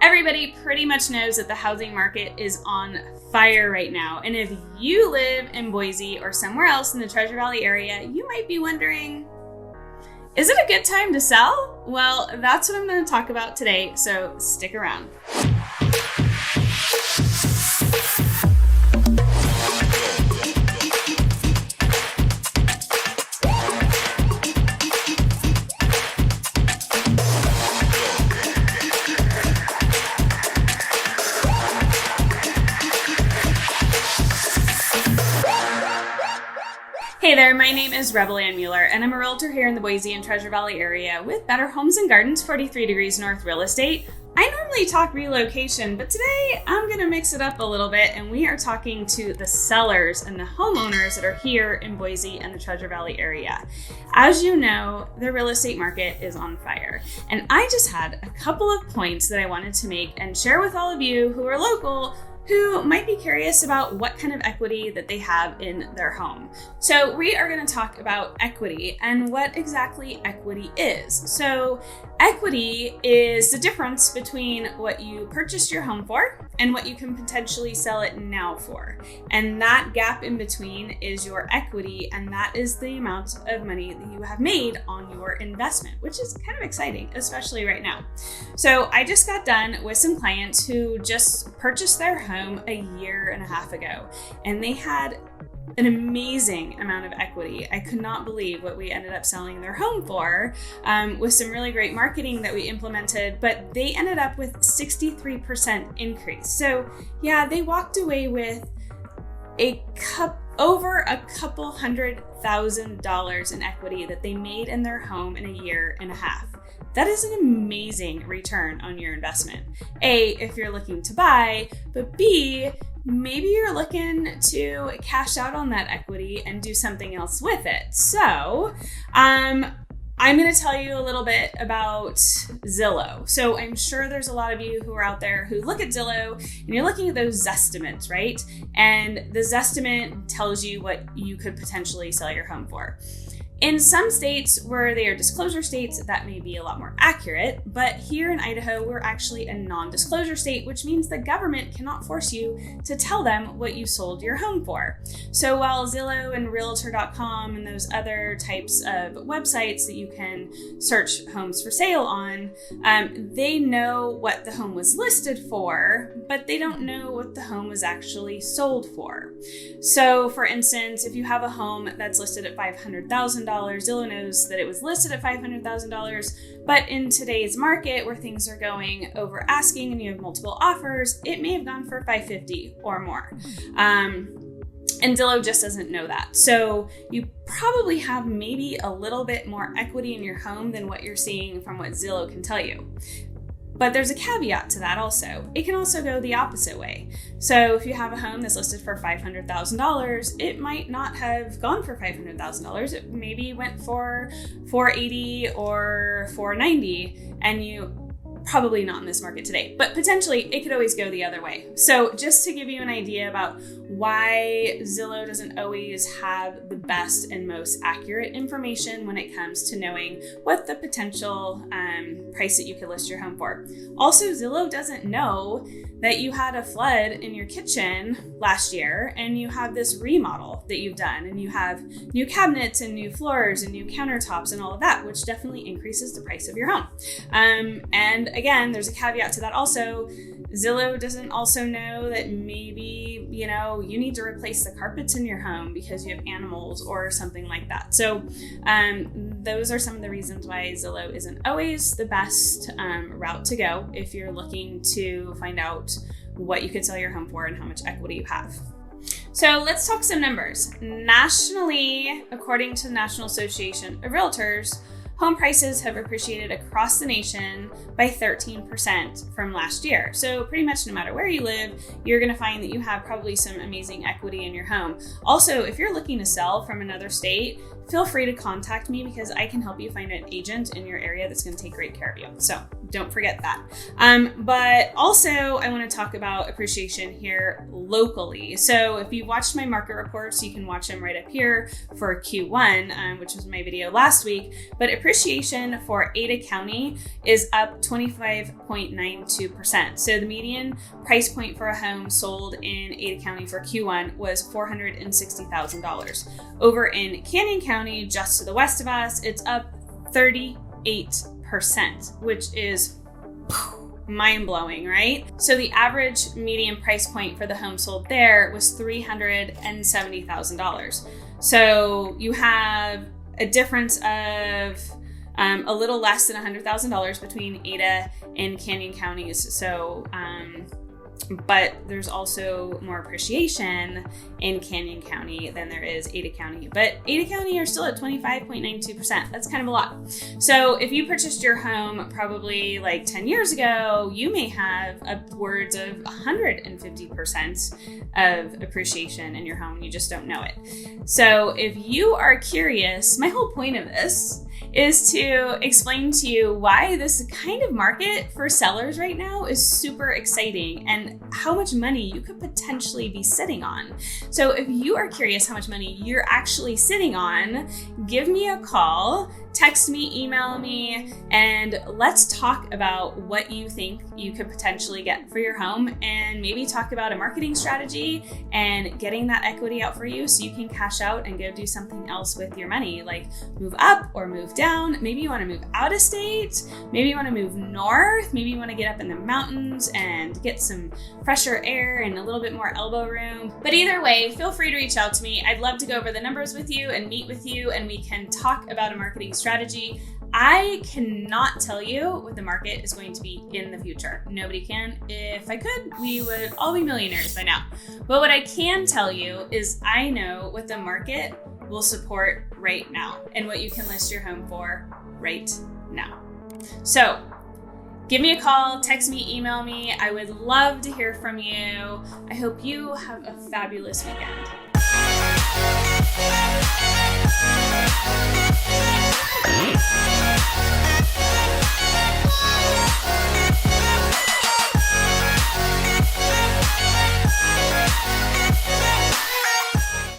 Everybody pretty much knows that the housing market is on fire right now. And if you live in Boise or somewhere else in the Treasure Valley area, you might be wondering, is it a good time to sell? Well, that's what I'm going to talk about today, so stick around. Hey there, my name is Rebelann-Mueller, and I'm a realtor here in the Boise and Treasure Valley area with Better Homes and Gardens 43 Degrees North Real Estate. I normally talk relocation, but today I'm going to mix it up a little bit, and we are talking to the sellers and the homeowners that are here in Boise and the Treasure Valley area. As you know, the real estate market is on fire, and I just had a couple of points that I wanted to make and share with all of you who are local who might be curious about what kind of equity that they have in their home. So we are going to talk about equity and what exactly equity is. So equity is the difference between what you purchased your home for and what you can potentially sell it now for. And that gap in between is your equity, and that is the amount of money that you have made on your investment, which is kind of exciting, especially right now. So I just got done with some clients who just purchased their home a year and a half ago, and they had an amazing amount of equity. I could not believe what we ended up selling their home for with some really great marketing that we implemented, but they ended up with 63% increase. So yeah, they walked away with over a couple $100,000 in equity that they made in their home in a year and a half. That is an amazing return on your investment. A, if you're looking to buy, but B, maybe you're looking to cash out on that equity and do something else with it. So I'm going to tell you a little bit about Zillow. So I'm sure there's a lot of you who are out there who look at Zillow and you're looking at those Zestimates, right? And the Zestimate tells you what you could potentially sell your home for. In some states where they are disclosure states, that may be a lot more accurate, but here in Idaho, we're actually a non-disclosure state, which means the government cannot force you to tell them what you sold your home for. So while Zillow and Realtor.com and those other types of websites that you can search homes for sale on, they know what the home was listed for, but they don't know what the home was actually sold for. So for instance, if you have a home that's listed at $500,000, Zillow knows that it was listed at $500,000, but in today's market where things are going over asking and you have multiple offers, it may have gone for $550,000 or more. And Zillow just doesn't know that. So you probably have maybe a little bit more equity in your home than what you're seeing from what Zillow can tell you. But there's a caveat to that also. It can also go the opposite way. So if you have a home that's listed for $500,000, it might not have gone for $500,000. It maybe went for $480,000 or $490,000, and you probably not in this market today, but potentially it could always go the other way. So just to give you an idea about why Zillow doesn't always have the best and most accurate information when it comes to knowing what the potential price that you could list your home for. Also, Zillow doesn't know that you had a flood in your kitchen last year and you have this remodel that you've done and you have new cabinets and new floors and new countertops and all of that, which definitely increases the price of your home. And again, there's a caveat to that also. Zillow doesn't also know that maybe, you need to replace the carpets in your home because you have animals or something like that. So those are some of the reasons why Zillow isn't always the best route to go if you're looking to find out what you could sell your home for and how much equity you have. So let's talk some numbers. Nationally, according to the National Association of Realtors, home prices have appreciated across the nation by 13% from last year. So pretty much no matter where you live, you're going to find that you have probably some amazing equity in your home. Also, if you're looking to sell from another state, feel free to contact me because I can help you find an agent in your area that's going to take great care of you. So don't forget that. But also I want to talk about appreciation here locally. So if you watched my market reports, you can watch them right up here for Q1, which was my video last week. But appreciation for Ada County is up 25.92%. So the median price point for a home sold in Ada County for Q1 was $460,000. Over in Canyon County, just to the west of us, it's up 38%, which is mind-blowing, right? So the average median price point for the home sold there was $370,000. So you have a difference of a little less than $100,000 between Ada and Canyon counties. So, but there's also more appreciation in Canyon County than there is Ada County. But Ada County are still at 25.92%. That's kind of a lot. So if you purchased your home probably like 10 years ago, you may have upwards of 150% of appreciation in your home. You just don't know it. So if you are curious, my whole point of this is to explain to you why this kind of market for sellers right now is super exciting and how much money you could potentially be sitting on. So if you are curious how much money you're actually sitting on, give me a call, text me, email me, and let's talk about what you think you could potentially get for your home, and maybe talk about a marketing strategy and getting that equity out for you so you can cash out and go do something else with your money, like move up or move down. Maybe you want to move out of state, maybe you want to move north, maybe you want to get up in the mountains and get some fresher air and a little bit more elbow room. But either way, feel free to reach out to me. I'd love to go over the numbers with you and meet with you, and we can talk about a marketing strategy. I cannot tell you what the market is going to be in the future. Nobody can. If I could, we would all be millionaires by now. But what I can tell you is I know what the market will support right now and what you can list your home for right now. So give me a call, text me, email me. I would love to hear from you. I hope you have a fabulous weekend.